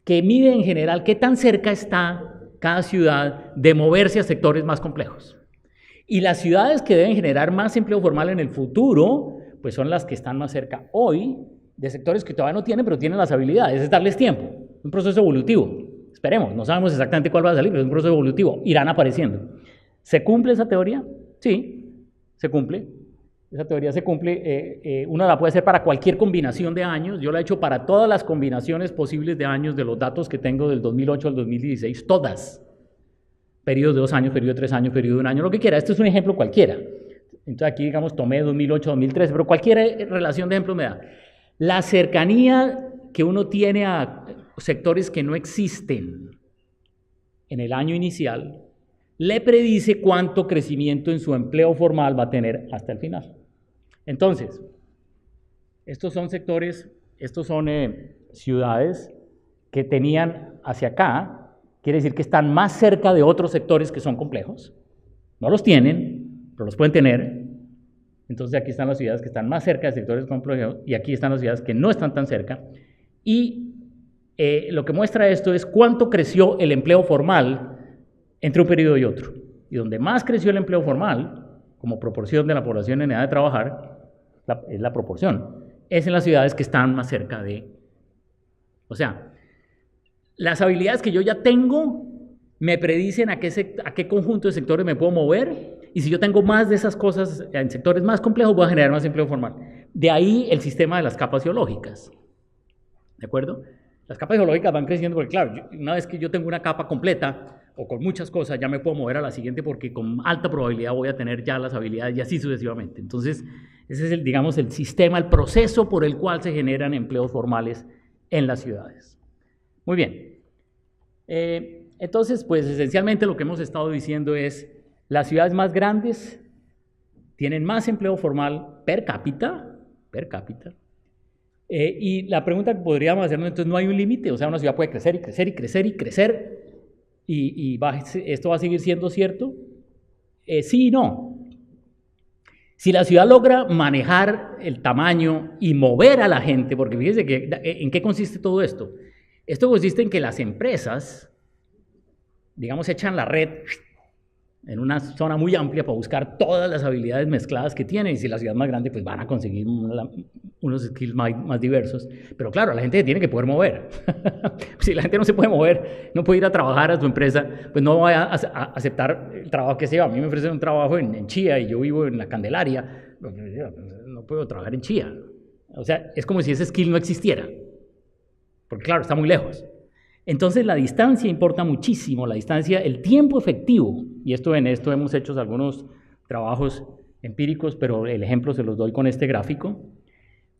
Speaker 1: que mide en general qué tan cerca está cada ciudad de moverse a sectores más complejos. Y las ciudades que deben generar más empleo formal en el futuro, pues son las que están más cerca hoy de sectores que todavía no tienen, pero tienen las habilidades, es darles tiempo, un proceso evolutivo. Esperemos, no sabemos exactamente cuál va a salir, pero es un proceso evolutivo, irán apareciendo. ¿Se cumple esa teoría? Sí, se cumple. Esa teoría se cumple. Uno la puede hacer para cualquier combinación de años. Yo la he hecho para todas las combinaciones posibles de años de los datos que tengo del 2008 al 2016, todas. Periodos de 2 años, periodo de 3 años, periodo de 1 año, lo que quiera. Este es un ejemplo cualquiera. Entonces aquí, digamos, tomé 2008, 2013, pero cualquier relación de ejemplo me da. La cercanía que uno tiene a sectores que no existen en el año inicial le predice cuánto crecimiento en su empleo formal va a tener hasta el final. Entonces, estos son sectores, estos son ciudades que tenían hacia acá, quiere decir que están más cerca de otros sectores que son complejos. No los tienen, pero los pueden tener. Entonces aquí están las ciudades que están más cerca de sectores complejos y aquí están las ciudades que no están tan cerca. Y lo que muestra esto es cuánto creció el empleo formal entre un periodo y otro. Y donde más creció el empleo formal, como proporción de la población en edad de trabajar, es la proporción, es en las ciudades que están más cerca de... O sea, las habilidades que yo ya tengo me predicen a qué conjunto de sectores me puedo mover, y si yo tengo más de esas cosas en sectores más complejos, voy a generar más empleo formal. De ahí el sistema de las capas geológicas. ¿De acuerdo? Las capas geológicas van creciendo porque, claro, una vez que yo tengo una capa completa, o con muchas cosas, ya me puedo mover a la siguiente porque con alta probabilidad voy a tener ya las habilidades y así sucesivamente. Entonces, ese es digamos, el sistema, el proceso por el cual se generan empleos formales en las ciudades. Muy bien. Entonces, pues esencialmente lo que hemos estado diciendo es, las ciudades más grandes tienen más empleo formal per cápita, y la pregunta que podríamos hacernos, entonces, ¿no hay un límite? O sea, una ciudad puede crecer y crecer y crecer y crecer, ¿esto va a seguir siendo cierto? Sí y no. Si la ciudad logra manejar el tamaño y mover a la gente, porque fíjense que, ¿en qué consiste todo esto? Esto consiste en que las empresas, digamos, echan la red en una zona muy amplia para buscar todas las habilidades mezcladas que tienen, y si la ciudad es más grande, pues van a conseguir unos skills más diversos. Pero claro, la gente se tiene que poder mover. Si la gente no se puede mover, no puede ir a trabajar a su empresa, pues no va a aceptar el trabajo que se lleva. A mí me ofrecen un trabajo en Chía y yo vivo en la Candelaria, no puedo trabajar en Chía. O sea, es como si ese skill no existiera, porque claro, está muy lejos. Entonces la distancia importa muchísimo, la distancia, el tiempo efectivo, y en esto hemos hecho algunos trabajos empíricos, pero el ejemplo se los doy con este gráfico.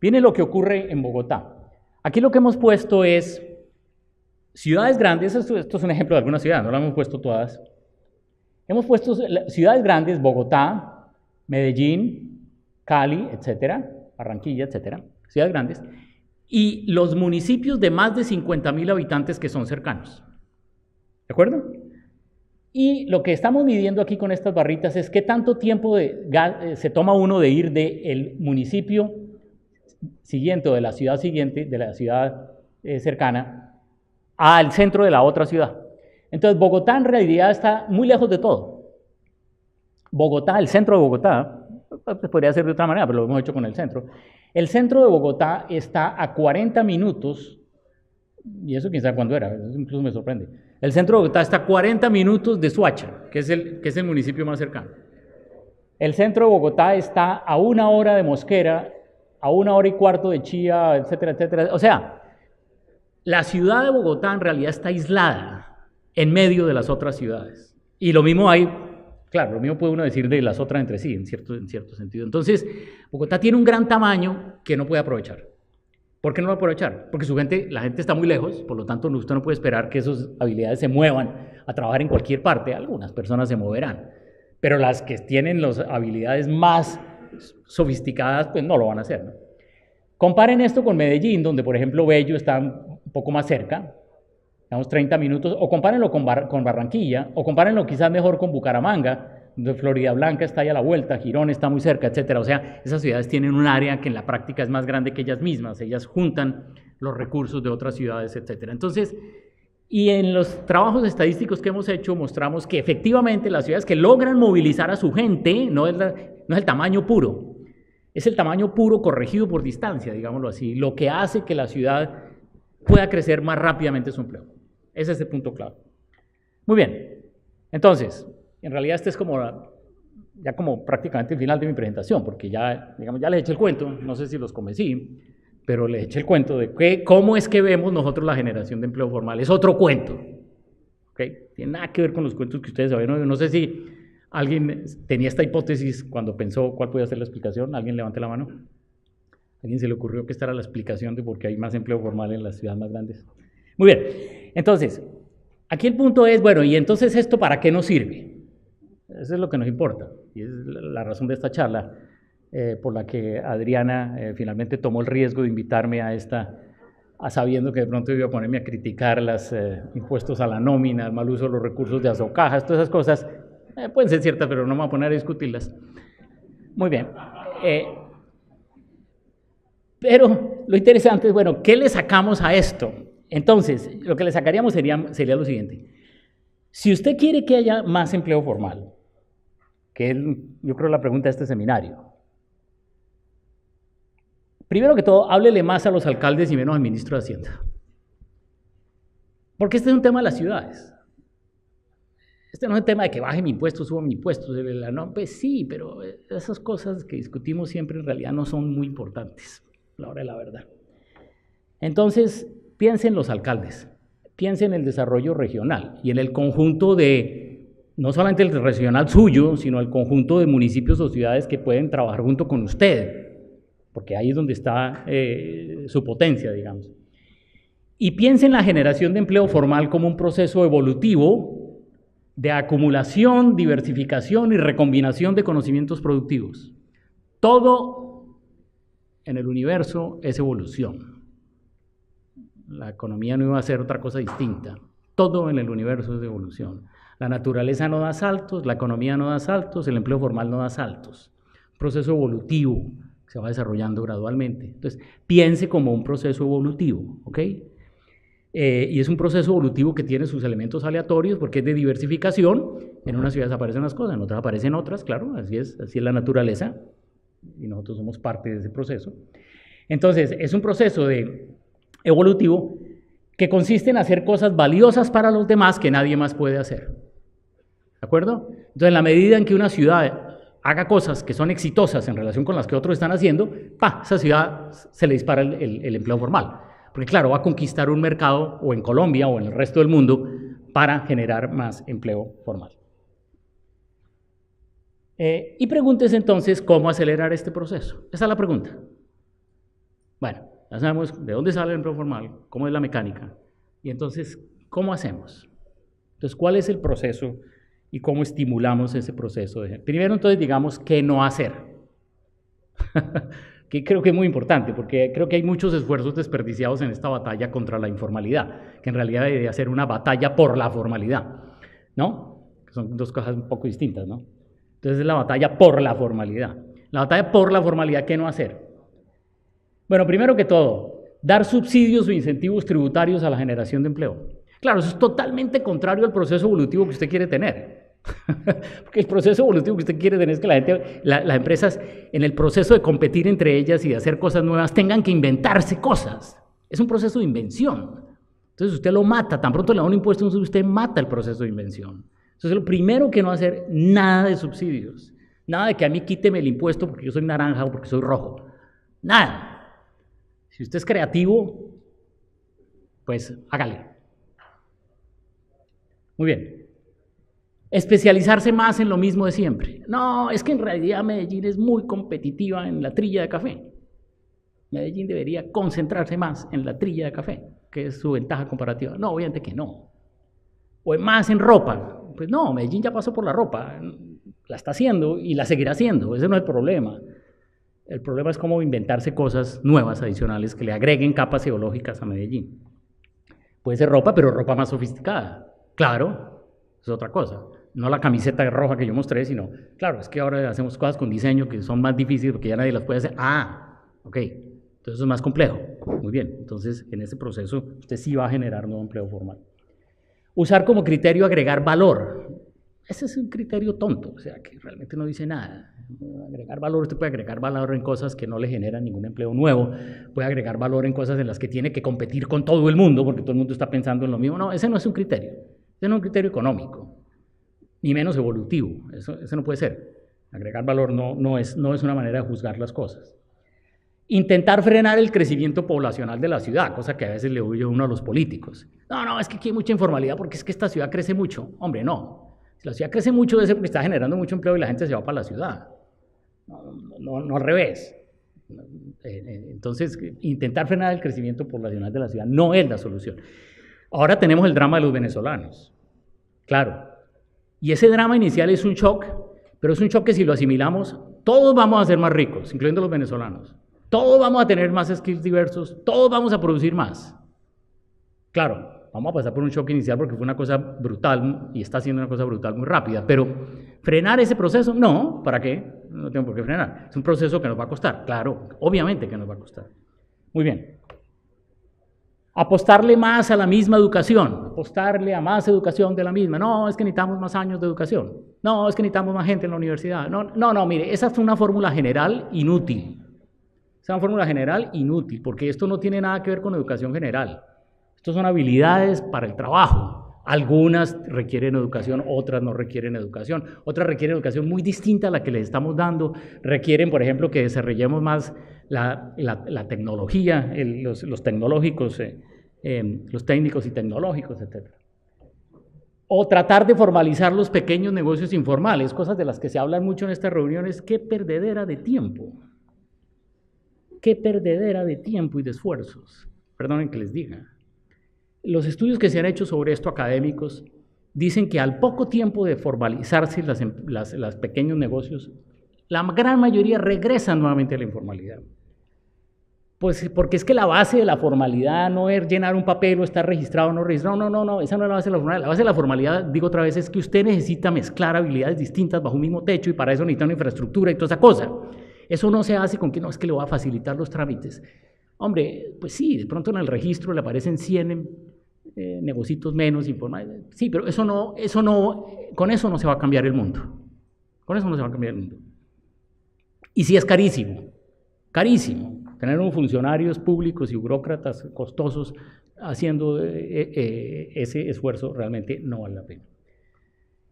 Speaker 1: Viene lo que ocurre en Bogotá. Aquí lo que hemos puesto es ciudades grandes, esto es un ejemplo de algunas ciudades, no lo hemos puesto todas. Hemos puesto ciudades grandes, Bogotá, Medellín, Cali, etcétera, Barranquilla, etcétera, ciudades grandes, y los municipios de más de 50.000 habitantes que son cercanos. ¿De acuerdo? Y lo que estamos midiendo aquí con estas barritas es qué tanto tiempo se toma uno de ir del municipio siguiente o de la ciudad siguiente, de la ciudad cercana, al centro de la otra ciudad. Entonces, Bogotá en realidad está muy lejos de todo. Bogotá, el centro de Bogotá, pues podría ser de otra manera, pero lo hemos hecho con el centro. El centro de Bogotá está a 40 minutos, y eso quién sabe cuándo era, eso incluso me sorprende. El centro de Bogotá está a 40 minutos de Soacha, que es el municipio más cercano. El centro de Bogotá está a 1 hora de Mosquera, a 1 hora y cuarto de Chía, etcétera, etcétera. O sea, la ciudad de Bogotá en realidad está aislada en medio de las otras ciudades. Y lo mismo hay, claro, lo mismo puede uno decir de las otras entre sí, en cierto sentido. Entonces, Bogotá tiene un gran tamaño que no puede aprovechar. ¿Por qué no lo va a aprovechar? Porque la gente está muy lejos, por lo tanto usted no puede esperar que esas habilidades se muevan a trabajar en cualquier parte. Algunas personas se moverán, pero las que tienen las habilidades más sofisticadas, pues no lo van a hacer, ¿no? Comparen esto con Medellín, donde por ejemplo Bello está un poco más cerca, digamos 30 minutos, o compárenlo con Barranquilla, o compárenlo quizás mejor con Bucaramanga, donde Florida Blanca está ahí a la vuelta, Girón está muy cerca, etcétera. O sea, esas ciudades tienen un área que en la práctica es más grande que ellas mismas, ellas juntan los recursos de otras ciudades, etcétera. Entonces, y en los trabajos estadísticos que hemos hecho, mostramos que efectivamente las ciudades que logran movilizar a su gente, no es el tamaño puro, es el tamaño puro corregido por distancia, digámoslo así, lo que hace que la ciudad pueda crecer más rápidamente su empleo. Ese es el punto clave. Muy bien, entonces, en realidad este es ya como prácticamente el final de mi presentación, porque ya les eché el cuento, no sé si los convencí, pero les eché el cuento de cómo es que vemos nosotros la generación de empleo formal. Es otro cuento, ¿okay? Tiene nada que ver con los cuentos que ustedes saben. No sé si alguien tenía esta hipótesis cuando pensó cuál podía ser la explicación. ¿Alguien levante la mano? ¿A alguien se le ocurrió que esta era la explicación de por qué hay más empleo formal en las ciudades más grandes? Muy bien, entonces, aquí el punto es, bueno, ¿y entonces esto para qué nos sirve? Eso es lo que nos importa, y es la razón de esta charla, por la que Adriana finalmente tomó el riesgo de invitarme sabiendo que de pronto iba a ponerme a criticar los impuestos a la nómina, el mal uso de los recursos de Azocajas, todas esas cosas, pueden ser ciertas, pero no me voy a poner a discutirlas. Muy bien. Pero lo interesante es, bueno, ¿qué le sacamos a esto? Entonces, lo que le sacaríamos sería lo siguiente. Si usted quiere que haya más empleo formal, que es, yo creo, la pregunta de este seminario, primero que todo, háblele más a los alcaldes y menos al ministro de Hacienda. Porque este es un tema de las ciudades. Este no es un tema de que baje mi impuesto, suba mi impuesto. No, pues sí, pero esas cosas que discutimos siempre en realidad no son muy importantes, a la hora de la verdad. Entonces, piensen en los alcaldes, piensen en el desarrollo regional y en el conjunto no solamente el regional suyo, sino el conjunto de municipios o ciudades que pueden trabajar junto con usted, porque ahí es donde está su potencia, digamos. Y piensen en la generación de empleo formal como un proceso evolutivo de acumulación, diversificación y recombinación de conocimientos productivos. Todo en el universo es evolución. La economía no iba a ser otra cosa distinta. Todo en el universo es evolución. La naturaleza no da saltos, la economía no da saltos, el empleo formal no da saltos. Un proceso evolutivo que se va desarrollando gradualmente. Entonces, piense como un proceso evolutivo, ¿ok? y es un proceso evolutivo que tiene sus elementos aleatorios porque es de diversificación. En unas ciudades aparecen unas cosas, en otras aparecen otras, claro, así es la naturaleza y nosotros somos parte de ese proceso. Entonces, es un proceso evolutivo que consiste en hacer cosas valiosas para los demás que nadie más puede hacer. ¿De acuerdo? Entonces, en la medida en que una ciudad haga cosas que son exitosas en relación con las que otros están haciendo, esa ciudad se le dispara el empleo formal. Porque claro, va a conquistar un mercado o en Colombia o en el resto del mundo para generar más empleo formal. Y pregúntese entonces cómo acelerar este proceso. Esa es la pregunta. Bueno, ya sabemos de dónde sale el empleo formal, cómo es la mecánica. Y entonces, ¿cómo hacemos? Entonces, ¿cuál es el proceso y cómo estimulamos ese proceso? Primero, entonces, digamos, ¿qué no hacer? Que creo que es muy importante, porque creo que hay muchos esfuerzos desperdiciados en esta batalla contra la informalidad, que en realidad debería ser una batalla por la formalidad, ¿no? Que son dos cosas un poco distintas, ¿no? Entonces es la batalla por la formalidad. La batalla por la formalidad, ¿qué no hacer? Bueno, primero que todo, dar subsidios o incentivos tributarios a la generación de empleo. Claro, eso es totalmente contrario al proceso evolutivo que usted quiere tener. Porque el proceso evolutivo que usted quiere tener es que las empresas, en el proceso de competir entre ellas y de hacer cosas nuevas, tengan que inventarse cosas. Es un proceso de invención. Entonces usted lo mata, tan pronto le da un impuesto, usted mata el proceso de invención. Entonces lo primero que no hacer, nada de subsidios. Nada de que a mí quíteme el impuesto porque yo soy naranja o porque soy rojo. Nada. Si usted es creativo, pues hágale. Muy bien. Especializarse más en lo mismo de siempre. No, es que en realidad Medellín es muy competitiva en la trilla de café. Medellín debería concentrarse más en la trilla de café, que es su ventaja comparativa. No, obviamente que no. O más en ropa. Pues no, Medellín ya pasó por la ropa, la está haciendo y la seguirá haciendo, ese no es el problema. El problema es cómo inventarse cosas nuevas, adicionales, que le agreguen capas ideológicas a Medellín. Puede ser ropa, pero ropa más sofisticada. Claro, es otra cosa. No la camiseta roja que yo mostré, sino, claro, es que ahora hacemos cosas con diseño que son más difíciles porque ya nadie las puede hacer. Ok, entonces eso es más complejo. Muy bien, entonces en ese proceso usted sí va a generar nuevo empleo formal. Usar como criterio agregar valor. Ese es un criterio tonto, o sea, que realmente no dice nada. Agregar valor, usted puede agregar valor en cosas que no le generan ningún empleo nuevo, puede agregar valor en cosas en las que tiene que competir con todo el mundo, porque todo el mundo está pensando en lo mismo. No, ese no es un criterio, ese no es un criterio económico, ni menos evolutivo, eso no puede ser. Agregar valor no es una manera de juzgar las cosas. Intentar frenar el crecimiento poblacional de la ciudad, cosa que a veces le oye uno a los políticos. No, es que aquí hay mucha informalidad porque es que esta ciudad crece mucho. Hombre, no. Si la ciudad crece mucho debe ser porque está generando mucho empleo y la gente se va para la ciudad. No al revés. Entonces, intentar frenar el crecimiento poblacional de la ciudad no es la solución. Ahora tenemos el drama de los venezolanos. Claro. Y ese drama inicial es un shock, pero es un shock que si lo asimilamos, todos vamos a ser más ricos, incluyendo los venezolanos. Todos vamos a tener más skills diversos, todos vamos a producir más. Claro, vamos a pasar por un shock inicial porque fue una cosa brutal y está siendo una cosa brutal muy rápida, pero frenar ese proceso, no, ¿para qué? No tengo por qué frenar. Es un proceso que nos va a costar, claro, obviamente que nos va a costar. Muy bien. Apostarle más a la misma educación, apostarle a más educación de la misma. No, es que necesitamos más años de educación. No, es que necesitamos más gente en la universidad. No, mire, esa es una fórmula general inútil. Es una fórmula general inútil, porque esto no tiene nada que ver con educación general. Estos son habilidades para el trabajo. Algunas requieren educación, otras no requieren educación. Otras requieren educación muy distinta a la que les estamos dando. Requieren, por ejemplo, que desarrollemos más la tecnología, los tecnológicos, los técnicos y tecnológicos, etc. O tratar de formalizar los pequeños negocios informales, cosas de las que se hablan mucho en estas reuniones. ¡Qué perdedera de tiempo! ¡Qué perdedera de tiempo y de esfuerzos! Perdonen que les diga. Los estudios que se han hecho sobre esto académicos dicen que al poco tiempo de formalizarse los pequeños negocios, la gran mayoría regresan nuevamente a la informalidad. Pues porque es que la base de la formalidad no es llenar un papel o estar registrado o no registrado. No, esa no es la base de la formalidad. La base de la formalidad, digo otra vez, es que usted necesita mezclar habilidades distintas bajo un mismo techo y para eso necesita una infraestructura y toda esa cosa. Eso no se hace con que no, es que le va a facilitar los trámites. Hombre, pues sí, de pronto en el registro le aparecen 100 negocios menos informales. Sí, pero con eso no se va a cambiar el mundo. Con eso no se va a cambiar el mundo. Y sí es carísimo, carísimo. Tener unos funcionarios públicos y burócratas costosos haciendo ese esfuerzo realmente no vale la pena.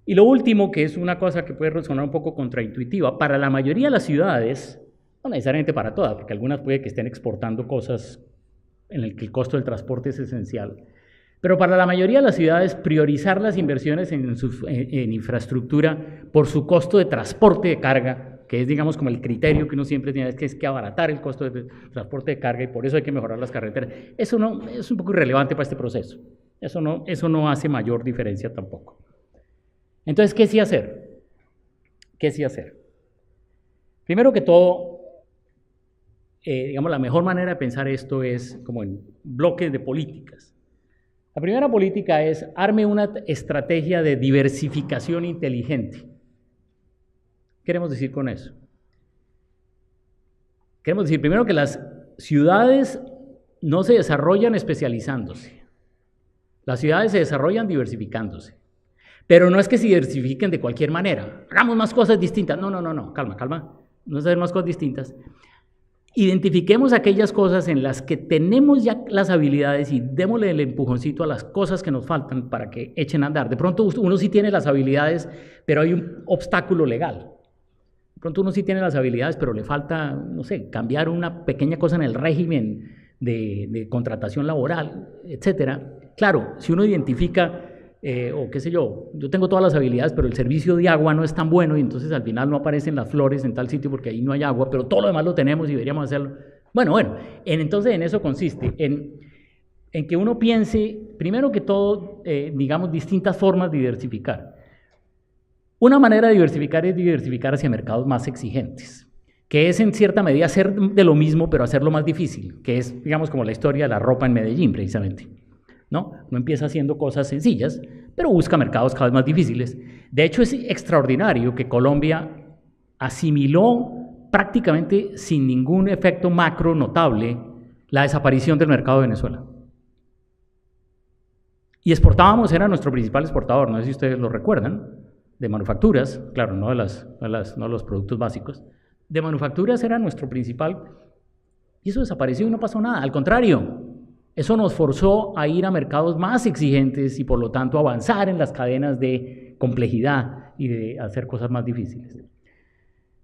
Speaker 1: Y lo último, que es una cosa que puede sonar un poco contraintuitiva, para la mayoría de las ciudades, no necesariamente para todas, porque algunas puede que estén exportando cosas en el que el costo del transporte es esencial, pero para la mayoría de las ciudades priorizar las inversiones en infraestructura por su costo de transporte de carga, que es, digamos, como el criterio que uno siempre tiene, es que abaratar el costo de transporte de carga y por eso hay que mejorar las carreteras. Eso no, es un poco irrelevante para este proceso. Eso no hace mayor diferencia tampoco. Entonces, ¿qué sí hacer? ¿Qué sí hacer? Primero que todo, digamos, la mejor manera de pensar esto es como en bloques de políticas. La primera política es arme una estrategia de diversificación inteligente. ¿Qué queremos decir con eso? Queremos decir primero que las ciudades no se desarrollan especializándose. Las ciudades se desarrollan diversificándose. Pero no es que se diversifiquen de cualquier manera. Hagamos más cosas distintas. No, calma. No es hacer más cosas distintas. Identifiquemos aquellas cosas en las que tenemos ya las habilidades y démosle el empujoncito a las cosas que nos faltan para que echen a andar. De pronto uno sí tiene las habilidades, pero hay un obstáculo legal. De pronto uno sí tiene las habilidades, pero le falta, no sé, cambiar una pequeña cosa en el régimen de contratación laboral, etcétera. Claro, si uno identifica, o qué sé yo tengo todas las habilidades, pero el servicio de agua no es tan bueno y entonces al final no aparecen las flores en tal sitio porque ahí no hay agua, pero todo lo demás lo tenemos y deberíamos hacerlo. Entonces en eso consiste, en que uno piense, primero que todo, digamos, distintas formas de diversificar. Una manera de diversificar es diversificar hacia mercados más exigentes, que es en cierta medida hacer de lo mismo, pero hacerlo más difícil, que es, digamos, como la historia de la ropa en Medellín, precisamente. ¿No? No empieza haciendo cosas sencillas, pero busca mercados cada vez más difíciles. De hecho, es extraordinario que Colombia asimiló prácticamente sin ningún efecto macro notable la desaparición del mercado de Venezuela. Y exportábamos, era nuestro principal exportador, no sé si ustedes lo recuerdan, de manufacturas, claro, no de los productos básicos, de manufacturas era nuestro principal, y eso desapareció y no pasó nada, al contrario. Eso nos forzó a ir a mercados más exigentes y por lo tanto avanzar en las cadenas de complejidad y de hacer cosas más difíciles.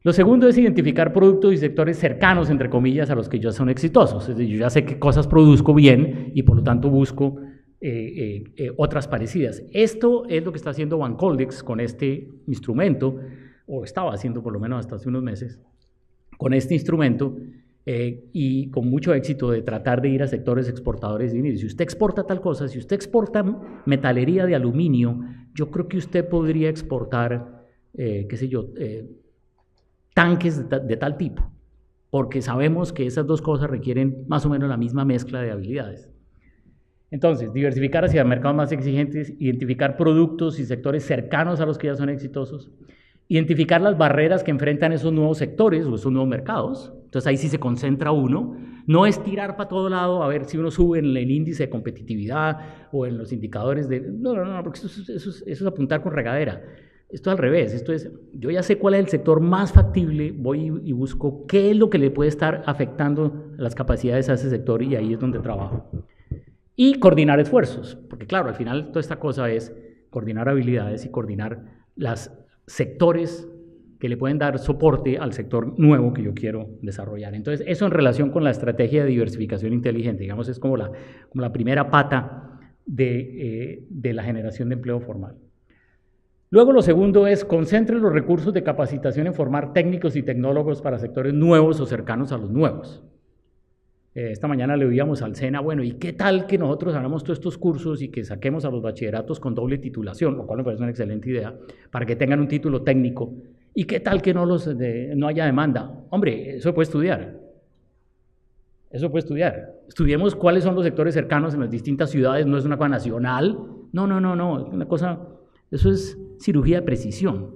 Speaker 1: Lo segundo es identificar productos y sectores cercanos, entre comillas, a los que ya son exitosos. Es decir, yo ya sé qué cosas produzco bien y por lo tanto busco otras parecidas. Esto es lo que está haciendo Bancoldex con este instrumento, o estaba haciendo por lo menos hasta hace unos meses, con este instrumento, y con mucho éxito de tratar de ir a sectores exportadores de dinero. Si usted exporta tal cosa, si usted exporta metalería de aluminio, yo creo que usted podría exportar, tanques de tal tipo, porque sabemos que esas dos cosas requieren más o menos la misma mezcla de habilidades. Entonces, diversificar hacia mercados más exigentes, identificar productos y sectores cercanos a los que ya son exitosos, identificar las barreras que enfrentan esos nuevos sectores o esos nuevos mercados. Entonces ahí sí se concentra uno, no es tirar para todo lado a ver si uno sube en el índice de competitividad o en los indicadores de... No, porque eso es apuntar con regadera. Esto es al revés, esto es, yo ya sé cuál es el sector más factible, voy y busco qué es lo que le puede estar afectando las capacidades a ese sector y ahí es donde trabajo. Y coordinar esfuerzos, porque claro, al final toda esta cosa es coordinar habilidades y coordinar los sectores que le pueden dar soporte al sector nuevo que yo quiero desarrollar. Entonces, eso en relación con la estrategia de diversificación inteligente, digamos, es como la primera pata de la generación de empleo formal. Luego, lo segundo es concentre los recursos de capacitación en formar técnicos y tecnólogos para sectores nuevos o cercanos a los nuevos. Esta mañana le oíamos al SENA, bueno, ¿y qué tal que nosotros hagamos todos estos cursos y que saquemos a los bachilleratos con doble titulación? Lo cual me parece una excelente idea, para que tengan un título técnico. ¿Y qué tal que no haya demanda? Hombre, eso puede estudiar. Eso puede estudiar. Estudiemos cuáles son los sectores cercanos en las distintas ciudades, no es una cosa nacional. No, una cosa, eso es cirugía de precisión.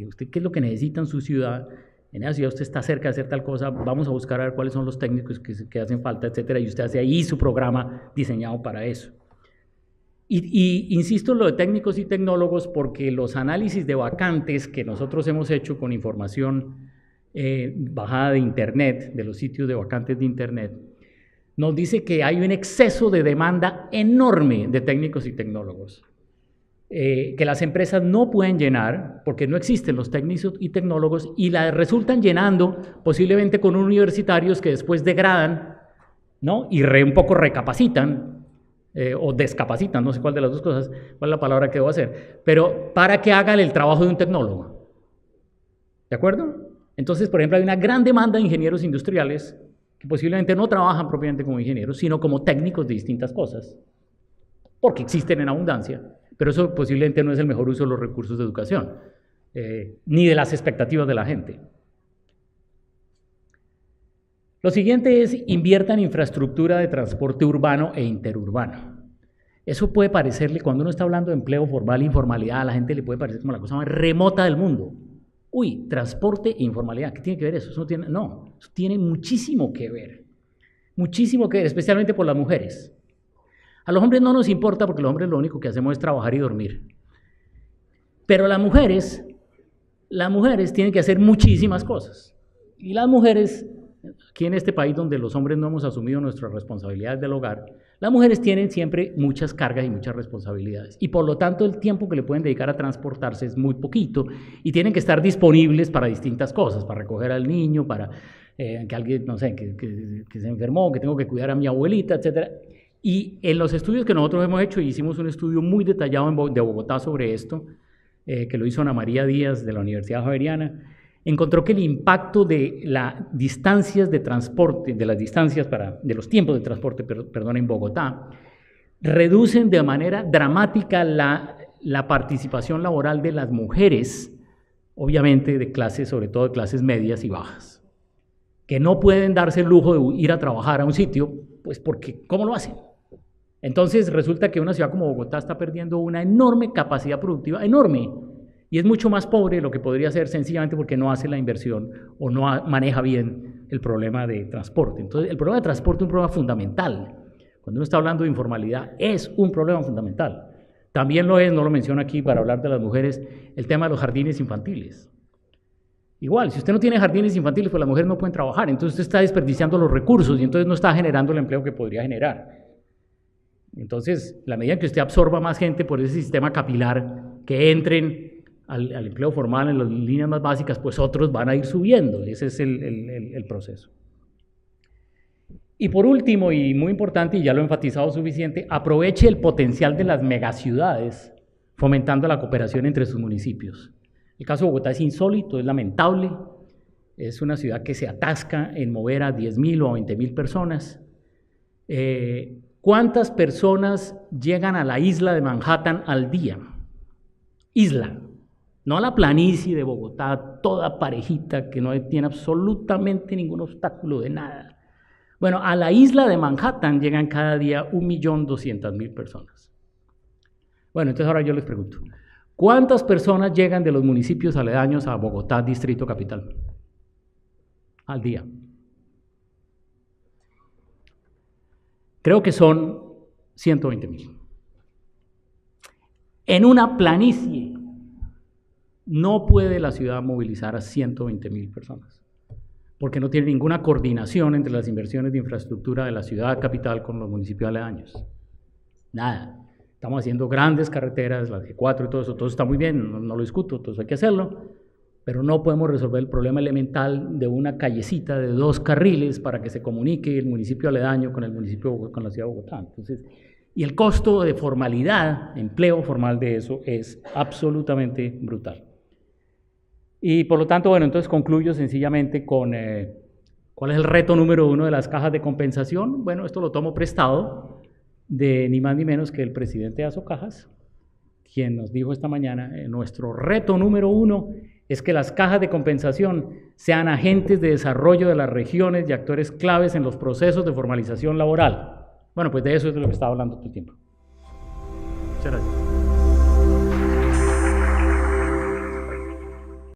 Speaker 1: ¿Usted qué es lo que necesita en su ciudad? En esa ciudad usted está cerca de hacer tal cosa, vamos a buscar a ver cuáles son los técnicos que hacen falta, etcétera, y usted hace ahí su programa diseñado para eso. Y insisto en lo de técnicos y tecnólogos porque los análisis de vacantes que nosotros hemos hecho con información bajada de Internet, de los sitios de vacantes de Internet, nos dice que hay un exceso de demanda enorme de técnicos y tecnólogos, que las empresas no pueden llenar porque no existen los técnicos y tecnólogos y la resultan llenando posiblemente con universitarios que después degradan, ¿no? Y un poco recapacitan o descapacitan, no sé cuál de las dos cosas, cuál es la palabra que debo hacer, pero para que hagan el trabajo de un tecnólogo. ¿De acuerdo? Entonces, por ejemplo, hay una gran demanda de ingenieros industriales que posiblemente no trabajan propiamente como ingenieros, sino como técnicos de distintas cosas, porque existen en abundancia, pero eso posiblemente no es el mejor uso de los recursos de educación, ni de las expectativas de la gente. Lo siguiente es invierta en infraestructura de transporte urbano e interurbano. Eso puede parecerle, cuando uno está hablando de empleo formal e informalidad, a la gente le puede parecer como la cosa más remota del mundo. Uy, transporte e informalidad, ¿qué tiene que ver eso? Eso tiene muchísimo que ver, especialmente por las mujeres. A los hombres no nos importa porque los hombres lo único que hacemos es trabajar y dormir. Pero las mujeres tienen que hacer muchísimas cosas. Y las mujeres, aquí en este país donde los hombres no hemos asumido nuestras responsabilidades del hogar, las mujeres tienen siempre muchas cargas y muchas responsabilidades. Y por lo tanto el tiempo que le pueden dedicar a transportarse es muy poquito y tienen que estar disponibles para distintas cosas, para recoger al niño, para que alguien, no sé, que se enfermó, que tengo que cuidar a mi abuelita, etc. Y en los estudios que nosotros hemos hecho, hicimos un estudio muy detallado de Bogotá sobre esto, que lo hizo Ana María Díaz de la Universidad Javeriana, encontró que el impacto de las distancias de transporte, de los tiempos de transporte, en Bogotá, reducen de manera dramática la participación laboral de las mujeres, obviamente de clases, sobre todo de clases medias y bajas, que no pueden darse el lujo de ir a trabajar a un sitio, pues porque, ¿cómo lo hacen? Entonces resulta que una ciudad como Bogotá está perdiendo una enorme capacidad productiva, enorme, y es mucho más pobre de lo que podría ser sencillamente porque no hace la inversión o no maneja bien el problema de transporte. Entonces, el problema de transporte es un problema fundamental. Cuando uno está hablando de informalidad, es un problema fundamental. También lo es, no lo menciono aquí para hablar de las mujeres, el tema de los jardines infantiles. Igual, si usted no tiene jardines infantiles, pues las mujeres no pueden trabajar, entonces usted está desperdiciando los recursos y entonces no está generando el empleo que podría generar. Entonces, la medida en que usted absorba más gente por ese sistema capilar, que entren al empleo formal en las líneas más básicas, pues otros van a ir subiendo. Ese es el proceso. Y por último, y muy importante, y ya lo he enfatizado suficiente, aproveche el potencial de las megaciudades, fomentando la cooperación entre sus municipios. El caso de Bogotá es insólito, es lamentable. Es una ciudad que se atasca en mover a 10.000 o a 20.000 personas. ¿Cuántas personas llegan a la isla de Manhattan al día? Isla. No a la planicie de Bogotá, toda parejita, que no tiene absolutamente ningún obstáculo de nada. Bueno, a la isla de Manhattan llegan cada día 1.200.000 personas. Bueno, entonces ahora yo les pregunto, ¿cuántas personas llegan de los municipios aledaños a Bogotá, Distrito Capital? Al día. Creo que son 120.000. En una planicie no puede la ciudad movilizar a 120.000 personas, porque no tiene ninguna coordinación entre las inversiones de infraestructura de la ciudad capital con los municipios aledaños. Nada. Estamos haciendo grandes carreteras, la G4 y todo está muy bien, no lo discuto, todo eso hay que hacerlo, pero no podemos resolver el problema elemental de una callecita de 2 carriles para que se comunique el municipio aledaño con con la ciudad de Bogotá. Entonces, y el costo de formalidad, empleo formal de eso es absolutamente brutal. Y por lo tanto, bueno, entonces concluyo sencillamente con ¿cuál es el reto número 1 de las cajas de compensación? Bueno, esto lo tomo prestado de ni más ni menos que el presidente de Asocajas, quien nos dijo esta mañana, nuestro reto número 1 es que las cajas de compensación sean agentes de desarrollo de las regiones y actores claves en los procesos de formalización laboral. Bueno, pues de eso es de lo que estaba hablando todo el tiempo. Muchas gracias.